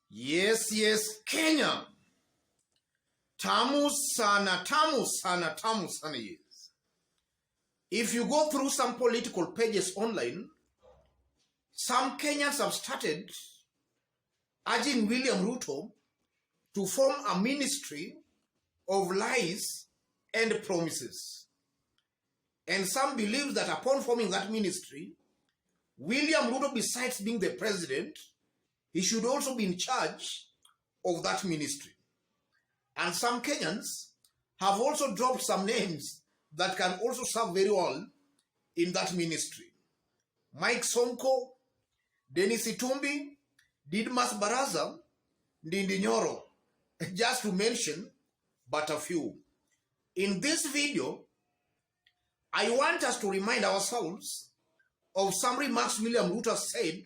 Yes, Kenya. Tamu sana, tamu sana, tamu sana, yes. If you go through some political pages online, some Kenyans have started urging William Ruto to form a ministry of lies and promises. And some believe that upon forming that ministry, William Ruto, besides being the president, he should also be in charge of that ministry. And some Kenyans have also dropped some names that can also serve very well in that ministry. Mike Sonko, Dennis Itumbi, Didmas Baraza, Ndindi Nyoro, just to mention but a few. In this video, I want us to remind ourselves of some remarks William Ruto said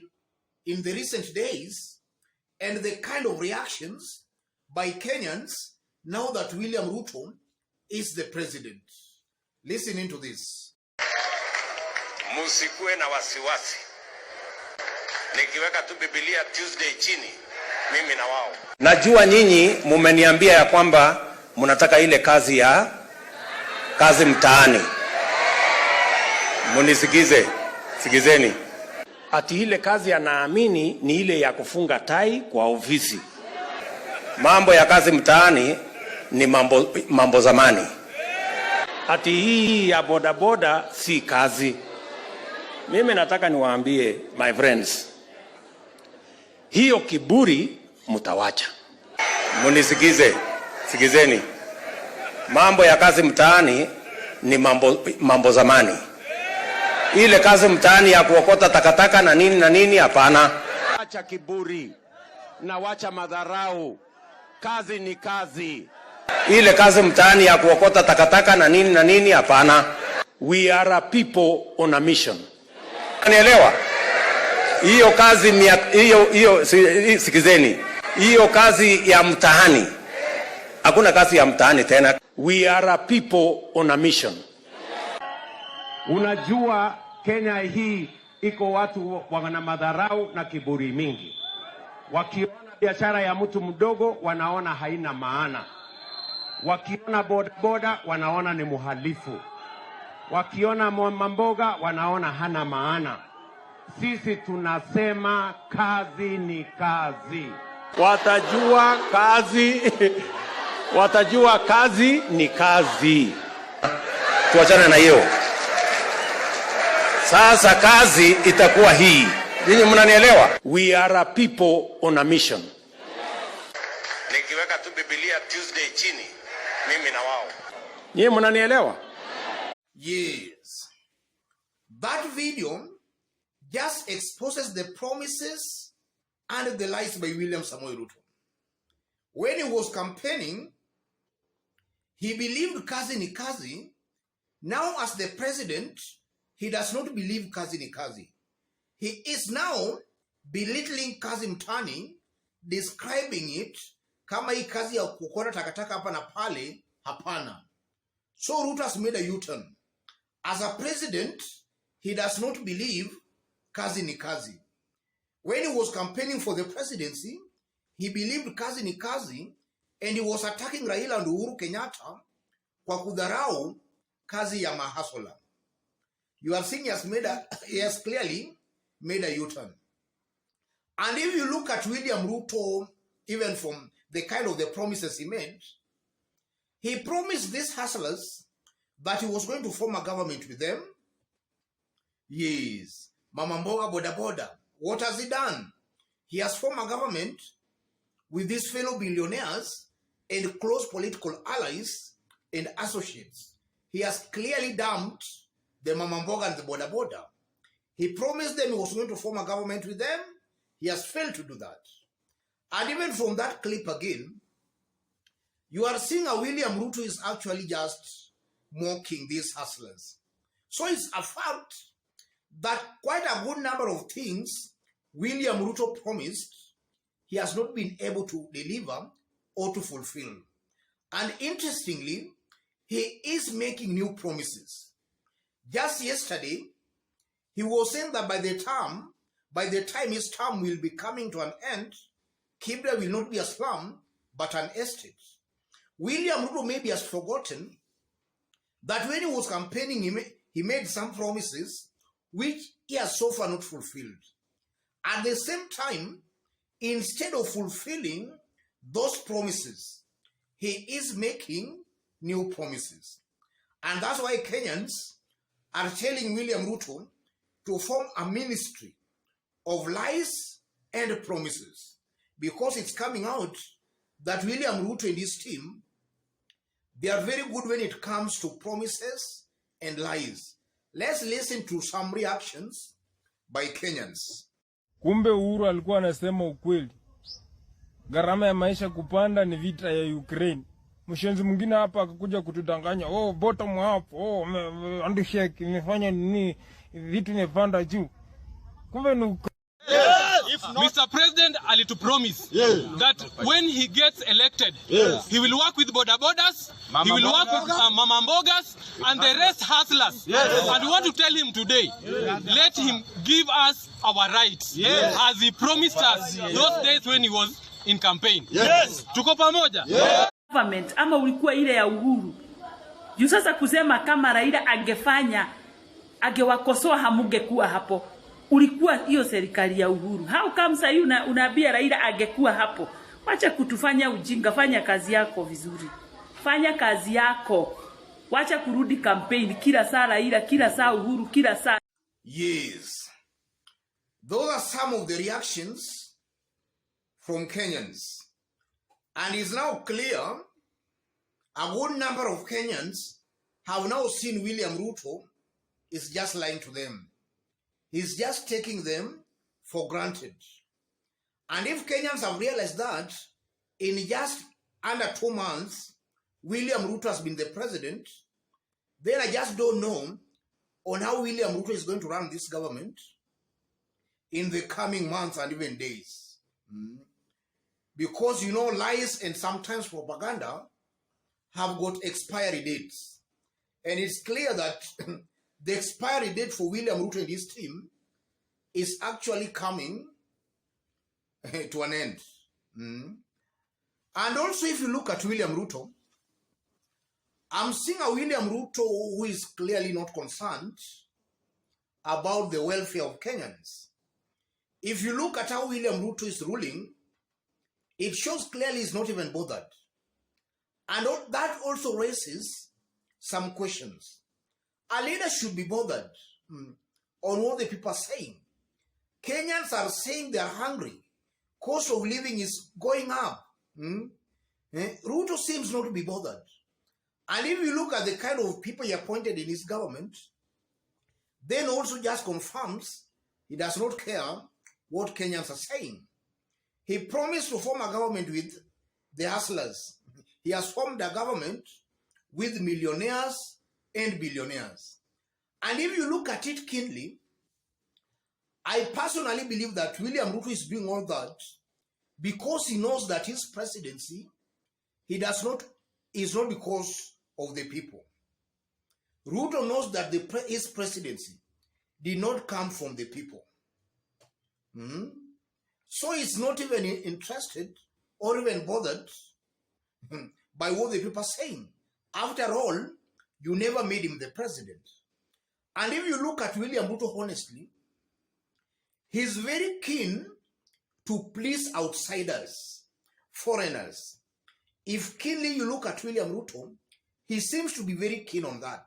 in the recent days and the kind of reactions by Kenyans now that William Ruto is the president. Listen into this. Musikue na wasiwasi. Nikiweka tu Biblia Tuesday chini, mimi na wao. Najua nyinyi mumeniambia ya kwamba mnataka ile kazi mtaani. Munisikize, sikizeni. Ati ile kazi anaamini ni ile ya kufunga tai kwa ofisi. Mambo ya kazi mtaani ni mambo zamani. Ati hii ya bodaboda si kazi. Mimi nataka niwaambie my friends, hiyo kiburi mtawacha. Munisikize, sikizeni. Mambo ya kazi mtaani ni mambo zamani. Ile kazi mtaani ya kuokota takataka na nini hapana. Wacha kiburi na wacha madharau. Kazi ni kazi. Ile kazi mtaani ya kuokota takataka na nini hapana. We are a people on a mission. Unielewa? Hiyo kazi hiyo sikizeni. Hiyo kazi ya mtaani. Hakuna kazi ya mtaani tena. We are a people on a mission. Unajua Kenya hii iko watu wana madharau na kiburi mingi. Wakiona biashara ya mtu mdogo wanaona haina maana. Wakiona bodaboda wanaona ni muhalifu. Wakiona mamboga wanaona hana maana. Sisi tunasema kazi ni kazi. Watajua kazi ni kazi. Tuachane na hiyo. Sasa kazi itakuwa hii. Ninyi mnanielewa? We are a people on a mission. Nikiweka tu Biblia Tuesday chini, mimi na wao. Ninyi mnanielewa? Yes. That video just exposes the promises and the lies by William Samoei Ruto. When he was campaigning, he believed kazi ni kazi. Now as the president, he does not believe kazi ni kazi. He is now belittling kazi mtani, describing it kama hii kazi ya kukora takataka hapa na pale, hapana. So Ruto has made a U-turn. As a president, he does not believe kazi ni kazi. When he was campaigning for the presidency, he believed kazi ni kazi, and he was attacking Raila and Uhuru Kenyatta kwa kudharau kazi ya mahasola. You are seeing he has clearly made a U-turn. And if you look at William Ruto, even from the kind of the promises he made, he promised these hustlers that he was going to form a government with them. Yes. Mama Mboga Boda Boda. What has he done? He has formed a government with these fellow billionaires and close political allies and associates. He has clearly dumped the Mama Mboga and the Boda Boda. He promised them he was going to form a government with them. He has failed to do that. And even from that clip again, you are seeing a William Ruto is actually just mocking these hustlers. So it's a fact that quite a good number of things William Ruto promised, he has not been able to deliver or to fulfill. And interestingly, he is making new promises. Just yesterday, he was saying that by the time his term will be coming to an end, Kibra will not be a slum, but an estate. William Ruto maybe has forgotten that when he was campaigning, he made some promises which he has so far not fulfilled. At the same time, instead of fulfilling those promises, he is making new promises. And that's why Kenyans are telling William Ruto to form a ministry of lies and promises, because it's coming out that William Ruto and his team, they are very good when it comes to promises and lies. Let's listen to some reactions by Kenyans. Kumbe Uhuru alikuwa anasema ukweli. Gharama ya maisha kupanda ni vita ya Ukraine. Mshenzi mwingine hapa akakuja kutudanganya, oh bottom up, oh handshake imefanya nini, vitu imepanda juu. Kumbe ni Mr. President alitu promise that when he gets elected, he will work with border borders, he will work with mama mbogas and the rest hustlers. And we want to tell him today, let him give us our rights as he promised us those days when he was in campaign. Tuko pamoja? Government ama ulikuwa ile ya Uhuru. Juu sasa kusema kama Raila angefanya, angewakosoa hamungekuwa hapo. Ulikuwa hiyo serikali ya Uhuru. How come sasa unaambia Raila angekuwa hapo? Wacha kutufanya ujinga, fanya kazi yako vizuri. Fanya kazi yako. Wacha kurudi campaign kila saa Raila, kila saa Uhuru, kila saa. Yes. Those are some of the reactions from Kenyans. And it's now clear a good number of Kenyans have now seen William Ruto is just lying to them. He's just taking them for granted. And if Kenyans have realized that in just under 2 months, William Ruto has been the president, then I just don't know on how William Ruto is going to run this government in the coming months and even days. Because, you know, lies and sometimes propaganda have got expiry dates. And it's clear that the expiry date for William Ruto and his team is actually coming to an end. And also, if you look at William Ruto, I'm seeing a William Ruto who is clearly not concerned about the welfare of Kenyans. If you look at how William Ruto is ruling, it shows clearly he's not even bothered. And that also raises some questions. A leader should be bothered on what the people are saying. Kenyans are saying they are hungry. Cost of living is going up. Ruto seems not to be bothered. And if you look at the kind of people he appointed in his government, then also just confirms he does not care what Kenyans are saying. He promised to form a government with the hustlers. He has formed a government with millionaires and billionaires. And if you look at it keenly, I personally believe that William Ruto is doing all that because he knows that his presidency, is not because of the people. Ruto knows that his presidency did not come from the people. So he's not even interested or even bothered by what the people are saying. After all, you never made him the president. And if you look at William Ruto honestly, he's very keen to please outsiders, foreigners. If keenly you look at William Ruto, he seems to be very keen on that.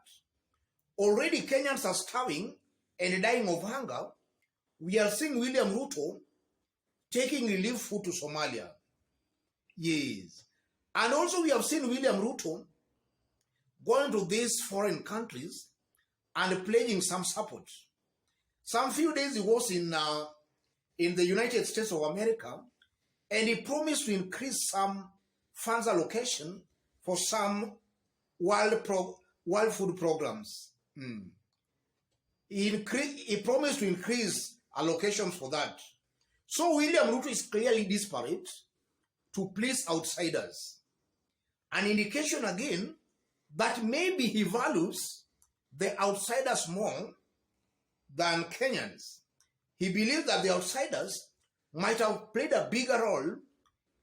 Already Kenyans are starving and dying of hunger. We are seeing William Ruto taking relief food to Somalia. Yes. And also we have seen William Ruto going to these foreign countries and pledging some support. Some few days he was in the United States of America, and he promised to increase some funds allocation for some world food programs. He promised to increase allocations for that. So William Ruto is clearly desperate to please outsiders. An indication again that maybe he values the outsiders more than Kenyans. He believes that the outsiders might have played a bigger role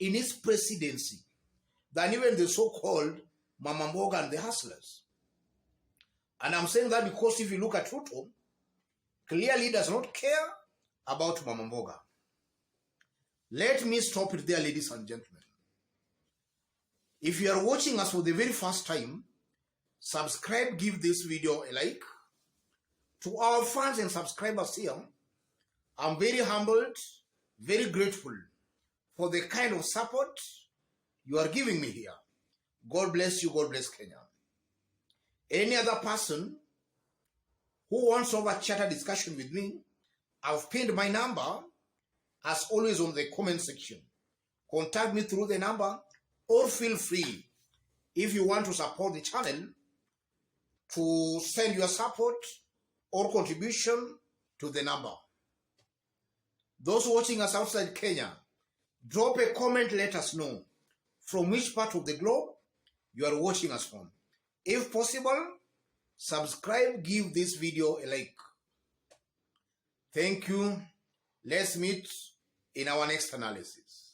in his presidency than even the so-called Mama Mboga and the hustlers. And I'm saying that because if you look at Ruto, clearly does not care about Mama Mboga. Let me stop it there, ladies and gentlemen. If you are watching us for the very first time, subscribe, give this video a like. To our fans and subscribers here, I'm very humbled, very grateful for the kind of support you are giving me here. God bless you, God bless Kenya. Any other person who wants to have a chat discussion with me, I've pinned my number as always on the comment section. Contact me through the number, or feel free, if you want to support the channel, to send your support or contribution to the number. Those watching us outside Kenya, drop a comment, let us know from which part of the globe you are watching us from. If possible, subscribe, give this video a like. Thank you. Let's meet in our next analysis.